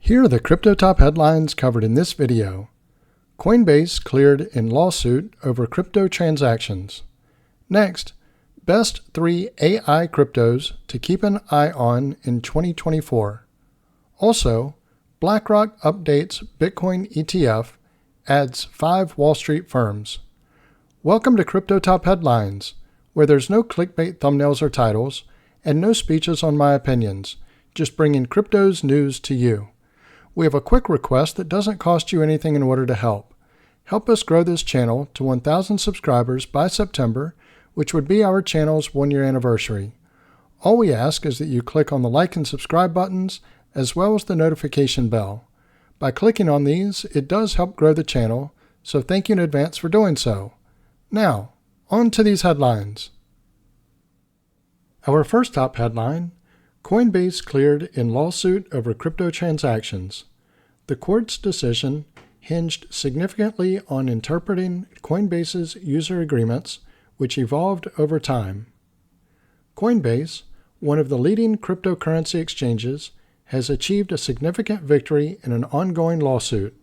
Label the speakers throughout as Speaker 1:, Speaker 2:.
Speaker 1: Here are the crypto top headlines covered in this video. Coinbase cleared in lawsuit over crypto transactions. Next, best 3 AI cryptos to keep an eye on in 2024. Also, BlackRock updates Bitcoin ETF, adds 5 Wall Street firms. Welcome to Crypto Top Headlines, where there's no clickbait thumbnails or titles, and no speeches on my opinions, just bringing crypto's news to you. We have a quick request that doesn't cost you anything in order to help. Help us grow this channel to 1,000 subscribers by September, which would be our channel's 1-year anniversary. All we ask is that you click on the like and subscribe buttons, as well as the notification bell. By clicking on these, it does help grow the channel, so thank you in advance for doing so. Now, on to these headlines. Our first top headline: Coinbase cleared in lawsuit over crypto transactions. The court's decision hinged significantly on interpreting Coinbase's user agreements, which evolved over time. Coinbase, one of the leading cryptocurrency exchanges, has achieved a significant victory in an ongoing lawsuit.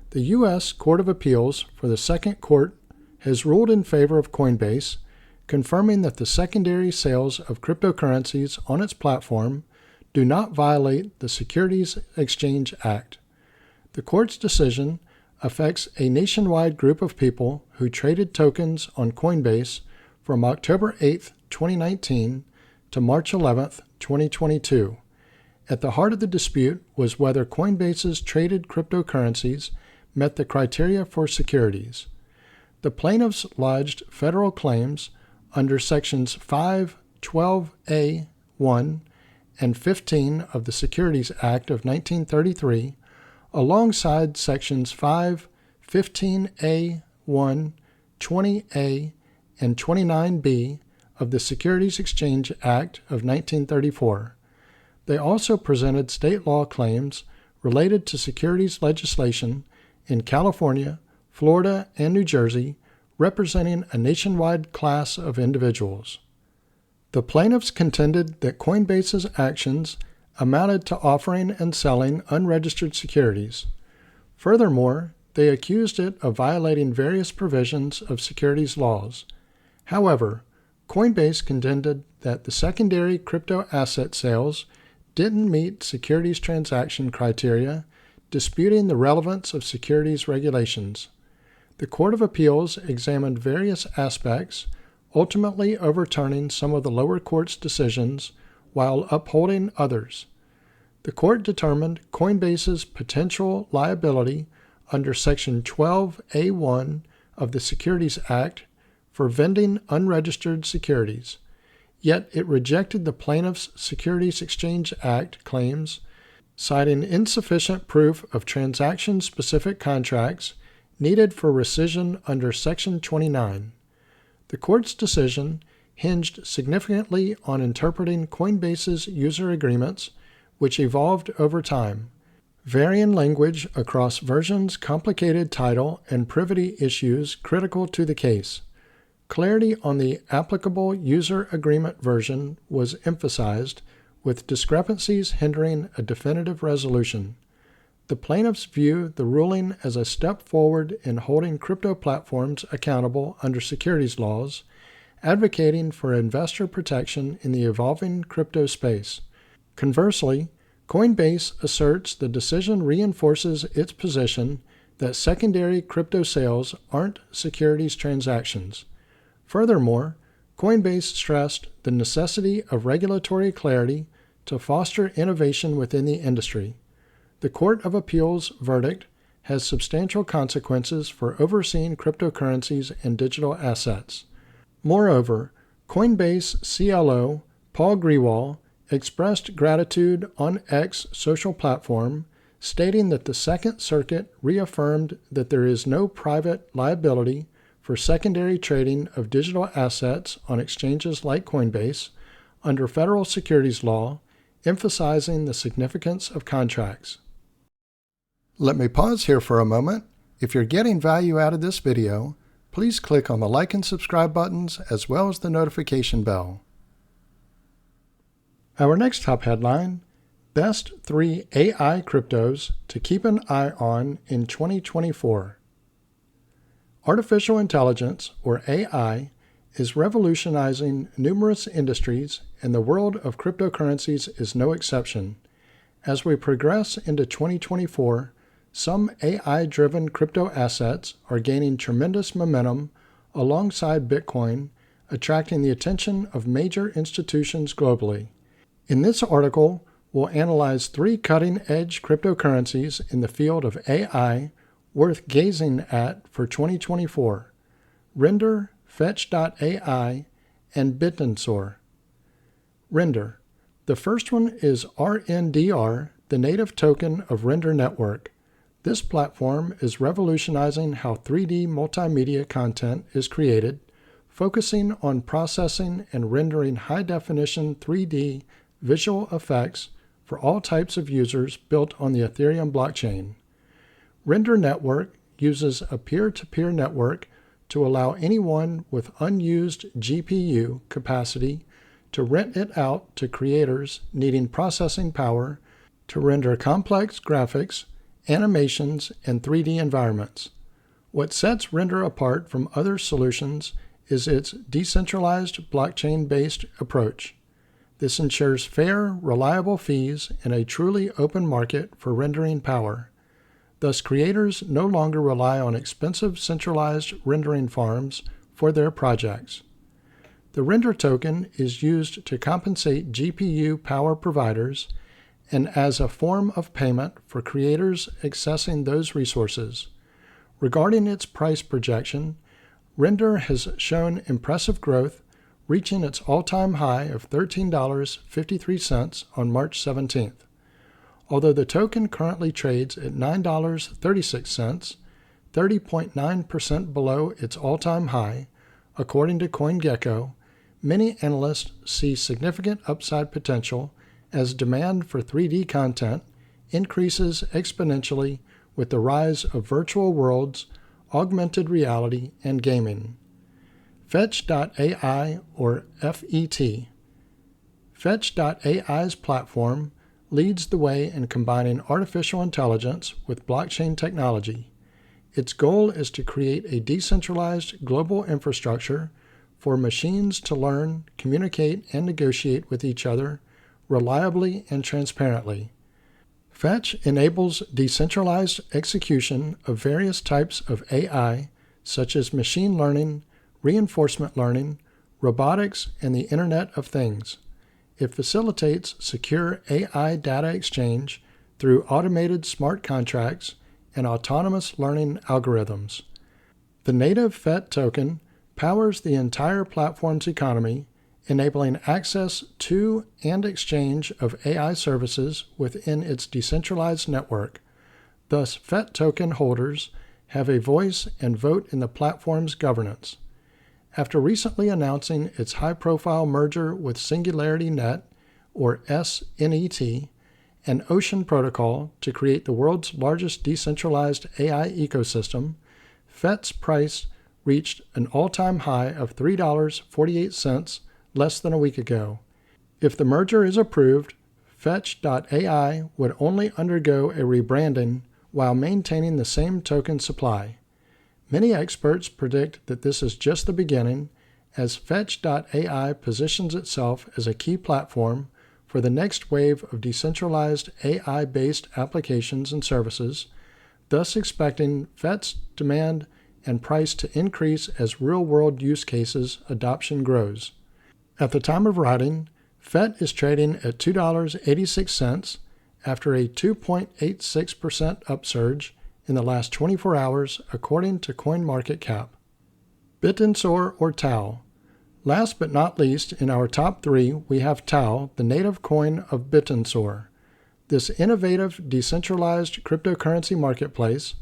Speaker 1: The U.S. Court of Appeals for the Second Court has ruled in favor of Coinbase, confirming that the secondary sales of cryptocurrencies on its platform do not violate the Securities Exchange Act. The court's decision affects a nationwide group of people who traded tokens on Coinbase from October 8, 2019 to March 11, 2022. At the heart of the dispute was whether Coinbase's traded cryptocurrencies met the criteria for securities. The plaintiffs lodged federal claims under Sections 512A(1) and 15 of the Securities Act of 1933, alongside Sections 515A(1), 20A, and 29B of the Securities Exchange Act of 1934. They also presented state law claims related to securities legislation in California, Florida, and New Jersey, representing a nationwide class of individuals. The plaintiffs contended that Coinbase's actions amounted to offering and selling unregistered securities. Furthermore, they accused it of violating various provisions of securities laws. However, Coinbase contended that the secondary crypto asset sales didn't meet securities transaction criteria, disputing the relevance of securities regulations. The Court of Appeals examined various aspects, ultimately overturning some of the lower court's decisions while upholding others. The court determined Coinbase's potential liability under Section 12A(1) of the Securities Act for vending unregistered securities, yet it rejected the plaintiffs' Securities Exchange Act claims, citing insufficient proof of transaction-specific contracts needed for rescission under Section 29. The court's decision hinged significantly on interpreting Coinbase's user agreements, which evolved over time. Varying language across versions complicated title and privity issues critical to the case. Clarity on the applicable user agreement version was emphasized, with discrepancies hindering a definitive resolution. The plaintiffs view the ruling as a step forward in holding crypto platforms accountable under securities laws, advocating for investor protection in the evolving crypto space. Conversely, Coinbase asserts the decision reinforces its position that secondary crypto sales aren't securities transactions. Furthermore, Coinbase stressed the necessity of regulatory clarity to foster innovation within the industry. The Court of Appeals verdict has substantial consequences for overseeing cryptocurrencies and digital assets. Moreover, Coinbase CLO Paul Grewal expressed gratitude on X social platform, stating that the Second Circuit reaffirmed that there is no private liability for secondary trading of digital assets on exchanges like Coinbase under federal securities law, emphasizing the significance of contracts. Let me pause here for a moment. If you're getting value out of this video, please click on the like and subscribe buttons as well as the notification bell. Our next top headline: Best 3 AI cryptos to keep an eye on in 2024. Artificial intelligence, or AI, is revolutionizing numerous industries, and the world of cryptocurrencies is no exception. As we progress into 2024, some AI-driven crypto assets are gaining tremendous momentum alongside Bitcoin, attracting the attention of major institutions globally. In this article, we'll analyze 3 cutting-edge cryptocurrencies in the field of AI worth gazing at for 2024: Render, Fetch.ai, and Bitensor. Render. The first one is RNDR, the native token of Render Network. This platform is revolutionizing how 3D multimedia content is created, focusing on processing and rendering high-definition 3D visual effects for all types of users built on the Ethereum blockchain. Render Network uses a peer-to-peer network to allow anyone with unused GPU capacity to rent it out to creators needing processing power to render complex graphics, animations, and 3D environments. What sets Render apart from other solutions is its decentralized blockchain-based approach. This ensures fair, reliable fees and a truly open market for rendering power. Thus, creators no longer rely on expensive centralized rendering farms for their projects. The Render token is used to compensate GPU power providers and as a form of payment for creators accessing those resources. Regarding its price projection, Render has shown impressive growth, reaching its all-time high of $13.53 on March 17th. Although the token currently trades at $9.36, 30.9% below its all-time high, according to CoinGecko, many analysts see significant upside potential as demand for 3D content increases exponentially with the rise of virtual worlds, augmented reality, and gaming. Fetch.ai, or FET. Fetch.ai's platform leads the way in combining artificial intelligence with blockchain technology. Its goal is to create a decentralized global infrastructure for machines to learn, communicate, and negotiate with each other reliably and transparently. Fetch enables decentralized execution of various types of AI, such as machine learning, reinforcement learning, robotics, and the Internet of Things. It facilitates secure AI data exchange through automated smart contracts and autonomous learning algorithms. The native FET token powers the entire platform's economy, enabling access to and exchange of AI services within its decentralized network. Thus, FET token holders have a voice and vote in the platform's governance. After recently announcing its high-profile merger with SingularityNet, or SNET, and Ocean Protocol to create the world's largest decentralized AI ecosystem, FET's price reached an all-time high of $3.48 less than a week ago. If the merger is approved, Fetch.ai would only undergo a rebranding while maintaining the same token supply. Many experts predict that this is just the beginning, as Fetch.ai positions itself as a key platform for the next wave of decentralized AI-based applications and services, thus expecting FET's demand and price to increase as real-world use cases adoption grows. At the time of writing, FET is trading at $2.86 after a 2.86% upsurge in the last 24 hours, according to CoinMarketCap. Bitensor, or Tau. Last but not least, in our top 3, we have Tau, the native coin of Bitensor. This innovative, decentralized cryptocurrency marketplace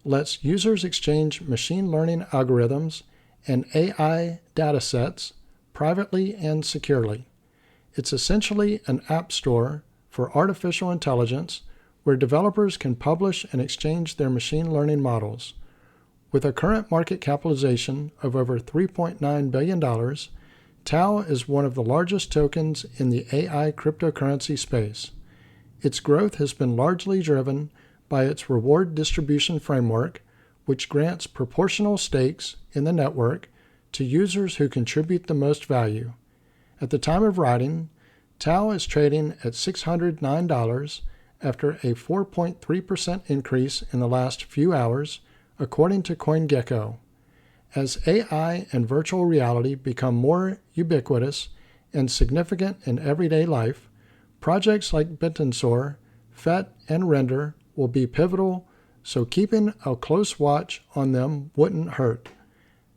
Speaker 1: lets users exchange machine learning algorithms and AI datasets privately and securely. It's essentially an app store for artificial intelligence where developers can publish and exchange their machine learning models. With a current market capitalization of over $3.9 billion, Tau is one of the largest tokens in the AI cryptocurrency space. Its growth has been largely driven by its reward distribution framework, which grants proportional stakes in the network to users who contribute the most value. At the time of writing, TAO is trading at $609 after a 4.3% increase in the last few hours, according to CoinGecko. As AI and virtual reality become more ubiquitous and significant in everyday life, projects like Bitensor, FET, and Render will be pivotal, so keeping a close watch on them wouldn't hurt.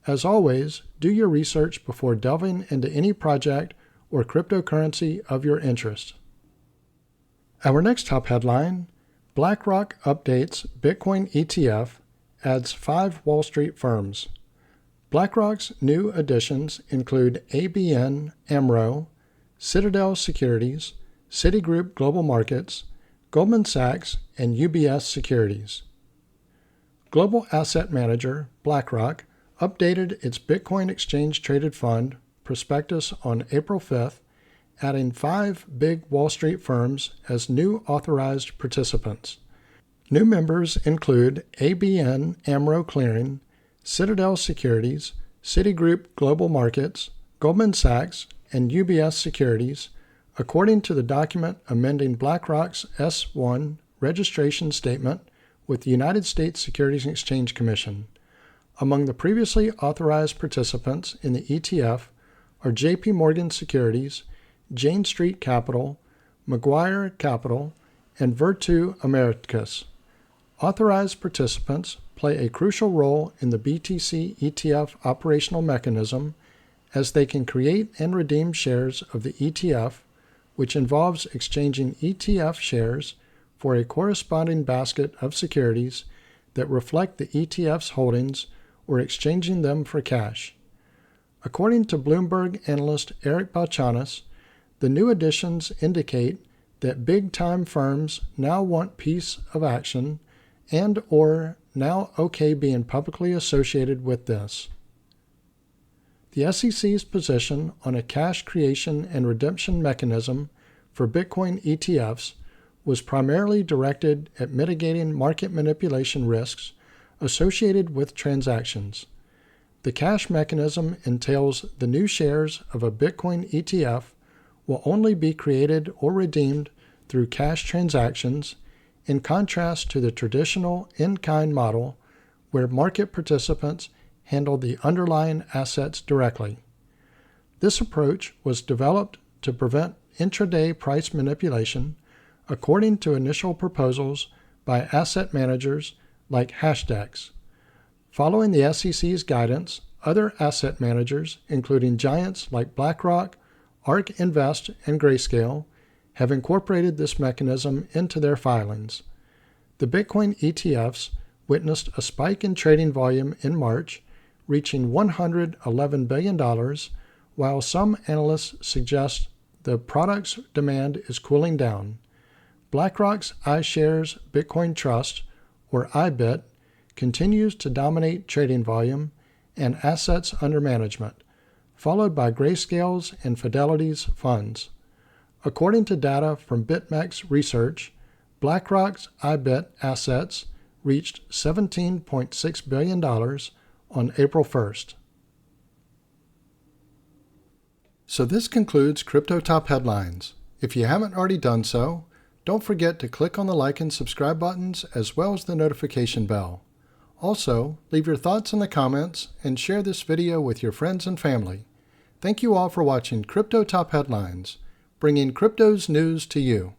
Speaker 1: As always, do your research before delving into any project or cryptocurrency of your interest. Our next top headline, BlackRock updates Bitcoin ETF, adds 5 Wall Street firms. BlackRock's new additions include ABN AMRO, Citadel Securities, Citigroup Global Markets, Goldman Sachs, and UBS Securities. Global asset manager BlackRock updated its Bitcoin exchange-traded fund prospectus on April 5th, adding 5 big Wall Street firms as new authorized participants. New members include ABN AMRO Clearing, Citadel Securities, Citigroup Global Markets, Goldman Sachs, and UBS Securities, according to the document amending BlackRock's S-1 registration statement with the United States Securities and Exchange Commission. Among the previously authorized participants in the ETF are JP Morgan Securities, Jane Street Capital, Maguire Capital, and Virtu Americas. Authorized participants play a crucial role in the BTC ETF operational mechanism as they can create and redeem shares of the ETF, which involves exchanging ETF shares for a corresponding basket of securities that reflect the ETF's holdings or exchanging them for cash. According to Bloomberg analyst Eric Balchanis, the new additions indicate that big-time firms now want piece of action and or now okay being publicly associated with this. The SEC's position on a cash creation and redemption mechanism for Bitcoin ETFs was primarily directed at mitigating market manipulation risks associated with transactions. The cash mechanism entails the new shares of a Bitcoin ETF will only be created or redeemed through cash transactions, in contrast to the traditional in-kind model where market participants handle the underlying assets directly. This approach was developed to prevent intraday price manipulation, according to initial proposals by asset managers like Hashdex. Following the SEC's guidance, other asset managers, including giants like BlackRock, ARK Invest, and Grayscale, have incorporated this mechanism into their filings. The Bitcoin ETFs witnessed a spike in trading volume in March, reaching $111 billion, while some analysts suggest the product's demand is cooling down. BlackRock's iShares Bitcoin Trust, or IBIT, continues to dominate trading volume and assets under management, followed by Grayscale's and Fidelity's funds. According to data from BitMEX Research, BlackRock's IBIT assets reached $17.6 billion on April 1st. So this concludes Crypto Top Headlines. If you haven't already done so, don't forget to click on the like and subscribe buttons as well as the notification bell. Also, leave your thoughts in the comments and share this video with your friends and family. Thank you all for watching Crypto Top Headlines, bringing crypto's news to you.